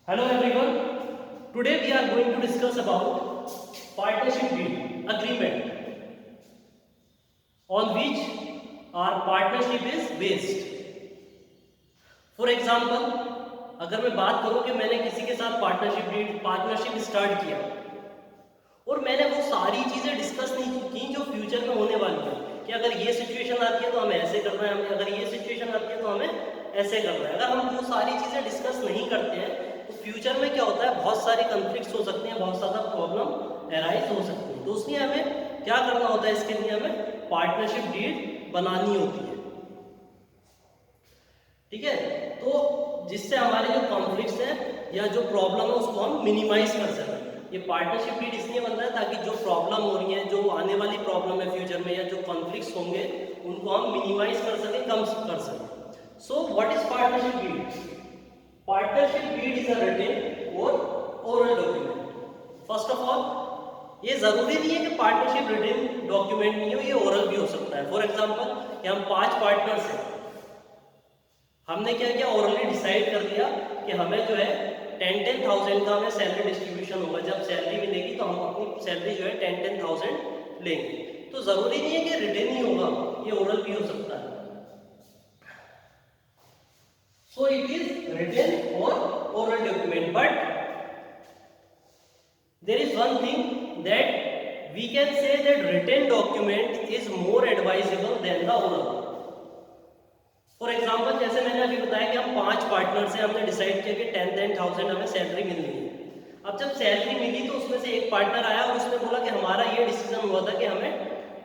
Hello everyone. Today we are going to discuss about partnership deed agreement on which our partnership is based. For example, अगर मैं बात करूं कि मैंने किसी के साथ पार्टनरशिप स्टार्ट किया और मैंने वो सारी चीज़ें डिस्कस नहीं की जो फ्यूचर में होने वाली है कि अगर ये सिचुएशन आती है तो हमें ऐसे करना है, हमें अगर ये सिचुएशन आती है तो हमें ऐसे करना है। अगर हम वो सारी चीज़ें डिस्कस नहीं करते हैं तो फ्यूचर में क्या होता है, बहुत सारे कन्फ्लिक्ट्स हो सकते हैं, बहुत ज़्यादा प्रॉब्लम एराइज हो सकती है। तो उसलिए हमें क्या करना होता है, इसके लिए हमें पार्टनरशिप डीड बनानी होती है। ठीक है, तो जिससे हमारे जो कॉन्फ्लिक्ट्स हैं या जो प्रॉब्लम है उसको हम मिनिमाइज कर सकें। ये पार्टनरशिप डीड इसलिए बनता है ताकि जो प्रॉब्लम हो रही है, जो आने वाली प्रॉब्लम है फ्यूचर में या जो कॉन्फ्लिक्ट्स होंगे उनको हम मिनिमाइज कर सकें, कम कर सकें। So what is partnership deed? Partnership deed is a written और oral document. First of all, ये जरूरी नहीं है कि पार्टनरशिप रिटन डॉक्यूमेंट नहीं हो, ये ओरल भी हो सकता है। फॉर एग्जांपल कि हम 5 पार्टनर्स हैं, हमने क्या किया, ओरली डिसाइड कर दिया कि हमें जो है 10,000 का हमें सैलरी डिस्ट्रीब्यूशन होगा। जब सैलरी मिलेगी तो हम अपनी सैलरी जो है 10,000 लेंगे। तो जरूरी नहीं है कि रिटन ही होगा, ये ओरल भी हो सकता है। सो इट इज रिटन और oral document, but there is one thing that we can say that written document is more advisable than the oral. For example, जैसे मैंने अभी बताया कि हम 5 पार्टनर्स हैं, हमने डिसाइड किया कि 10,000 हमें सैलरी मिलनी है। अब जब सैलरी मिली तो उसमें से एक पार्टनर आया और उसने बोला कि हमारा ये डिसीजन हुआ था कि हमें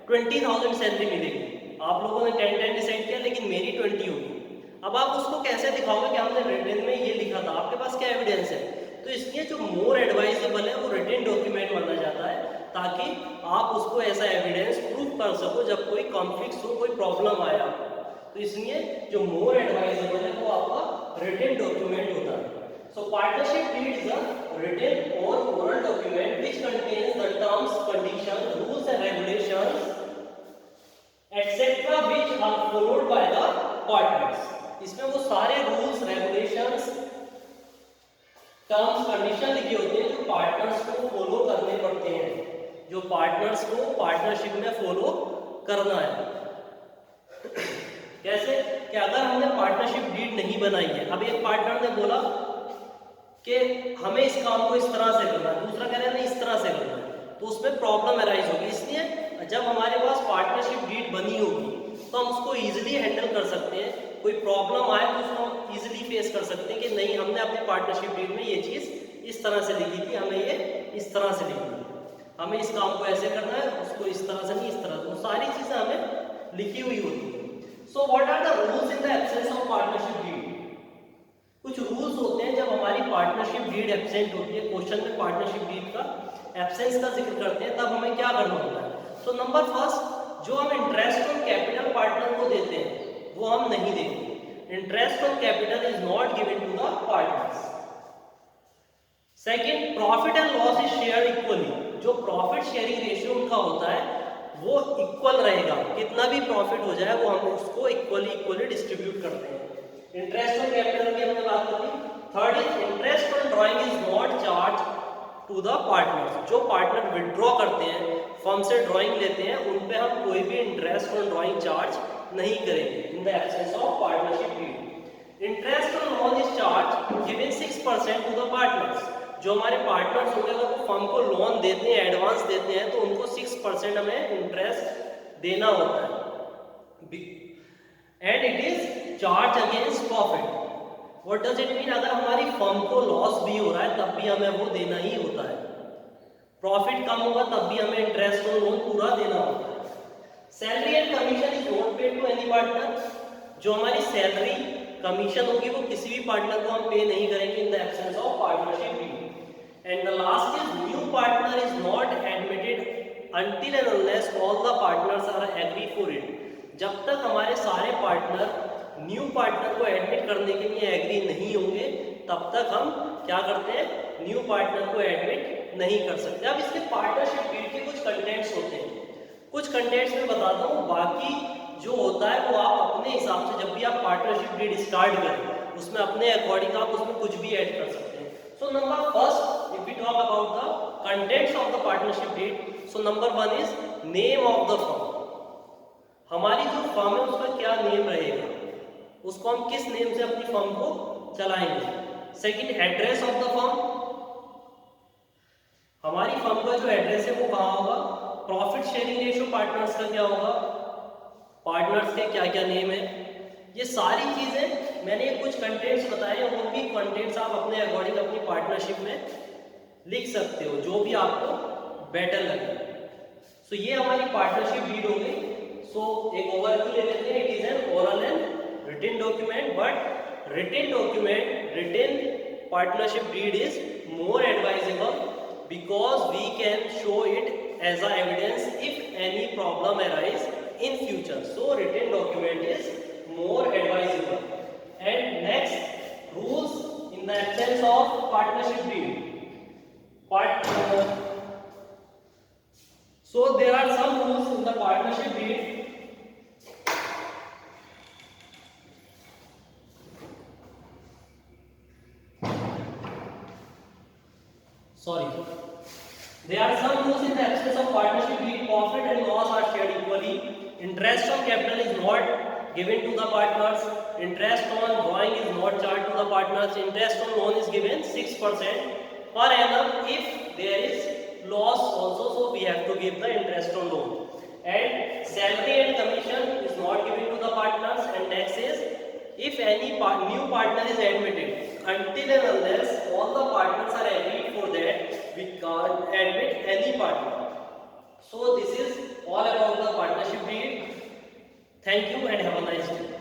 20,000 सैलरी मिलेगी। आप लोगों ने 10 डिसाइड किया लेकिन मेरी 20 होगी। अब आप उसको कैसे दिखाओगे कि हमने रिटन में ये लिखा था, आपके पास क्या एविडेंस है? तो इसलिए जो मोर एडवाइजेबल है वो रिटन डॉक्यूमेंट माना जाता है, ताकि आप उसको ऐसा एविडेंस प्रूव कर सको जब कोई कॉन्फ्लिक्ट हो, कोई प्रॉब्लम आया। तो इसलिए जो मोर एडवाइजेबल है वो आपका रिटन डॉक्यूमेंट होता है। So partnership deed is a written और oral document which contains the terms, condition, rules and regulations etcetera which are followed by the partners. इसमें वो सारे रूल्स, रेगुलेशंस, टर्म्स, कंडीशन लिखे होते हैं जो पार्टनर्स को फॉलो करने पड़ते हैं, जो पार्टनर्स को पार्टनरशिप में फॉलो करना है। कैसे कि अगर हमने पार्टनरशिप डीड नहीं बनाई है, अब एक पार्टनर ने बोला कि हमें इस काम को इस तरह से करना है, दूसरा कह रहा है नहीं इस तरह से करना है, तो उसमें प्रॉब्लम अराइज होगी। इसलिए जब हमारे पास पार्टनरशिप डीड बनी होगी तो हम उसको इजीली हैंडल कर सकते हैं। कोई प्रॉब्लम आए तो उसको हम इजीली फेस कर सकते हैं कि नहीं, हमने अपने पार्टनरशिप डीड में ये चीज़ इस तरह से लिखी थी, हमें ये इस तरह से लिखनी है, हमें इस काम को ऐसे करना है, उसको इस तरह से नहीं इस तरह से, वो सारी चीज़ें हमें लिखी हुई होती है। So what are the rules in the absence of partnership deed? कुछ रूल्स होते हैं जब हमारी पार्टनरशिप डीड एब्सेंट होती है। क्वेश्चन में पार्टनरशिप डीड का एब्सेंस का जिक्र करते हैं, तब हमें क्या करना होता है। तो नंबर फर्स्ट, जो हम इंटरेस्ट ऑन कैपिटल पार्टनर को देते हैं वो हम नहीं देंगे। Interest on capital is not given to the partners. Second, profit and loss is shared equally. जो प्रॉफिट शेयरिंग रेशियो उनका होता है वो इक्वल रहेगा, कितना भी प्रॉफिट हो जाए वो हम उसको इक्वली डिस्ट्रीब्यूट करते हैं। इंटरेस्ट ऑन कैपिटल की हमने बात करी। Third is interest on drawing is not charge to the partners. जो पार्टनर विड्रॉ करते हैं, फर्म से ड्राइंग लेते हैं, उन पे हम कोई भी इंटरेस्ट ऑन ड्राइंग चार्ज नहीं करेंगे in the absence of partnership deed. Interest on loan is charge given 6% to the partners. जो हमारे पार्टनर्स होंगे अगर वो फर्म को लोन देते हैं, एडवांस देते हैं, तो उनको 6% हमें इंटरेस्ट देना होता है, and it is charge against profit. What does it mean? अगर हमारी फर्म को लॉस भी हो रहा है तब भी हमें वो देना ही होता है, प्रॉफिट कम होगा तब भी हमें इंटरेस्ट और लोन पूरा देना होता है। Salary and commission is not paid to any partner. जो हमारी सैलरी कमीशन होगी वो किसी भी पार्टनर को हम पे नहीं करेंगे in the absence of partnership deed. And the last is new partner is not admitted until and unless all the partners are agree for it. जब तक हमारे सारे पार्टनर न्यू पार्टनर को एडमिट करने के लिए एग्री नहीं होंगे तब तक हम क्या करते हैं, न्यू पार्टनर को एडमिट नहीं कर सकते। अब इसके पार्टनरशिप डीड के कुछ कंटेंट्स होते हैं, कुछ कंटेंट्स में बताता हूँ, बाकी जो होता है वो आप अपने हिसाब से जब भी आप पार्टनरशिप डीड स्टार्ट करें उसमें अपने अकॉर्डिंग आप उसमें कुछ भी ऐड कर सकते हैं। So number first, if we talk about the contents of the partnership deed, so number one is name of the firm. हमारी जो फर्म है उसका क्या नेम रहेगा, उसको हम किस नेम से अपनी फर्म को चलाएंगे. Second, address of the firm. हमारी फर्म का जो एड्रेस है वो कहाँ होगा. प्रॉफिट शेयरिंग रेशियो पार्टनर्स का क्या होगा, पार्टनर्स के क्या क्या नेम है. ये सारी चीजें मैंने कुछ कंटेंट्स बताए, और भी कंटेंट्स आप अपने अकॉर्डिंग अपनी पार्टनरशिप में लिख सकते हो, जो भी आपको बेटर लगे. सो ये हमारी पार्टनरशिप डीड हो गई. सो एक ओवरव्यू ले लेते हैं. It is an oral and written document, but written document, written partnership deed is more advisable because we can show it as a evidence if any problem arise in future. So written document is more advisable. And next, rules in the absence of partnership deed. So there are some rules in the partnership deed. There are some rules in the absence of partnership deed. Profit and loss are shared equally. Interest on capital is not given to the partners. Interest on drawing is not charged to the partners. Interest on loan is given 6% per annum. If there is loss also, so we have to give the interest on loan. And salary and commission is not given to the partners. And next is, if any new partner is admitted, until and unless all the partners are agreed for that, we can't admit any partner. So this is all about the partnership deed. Thank you and have a nice day.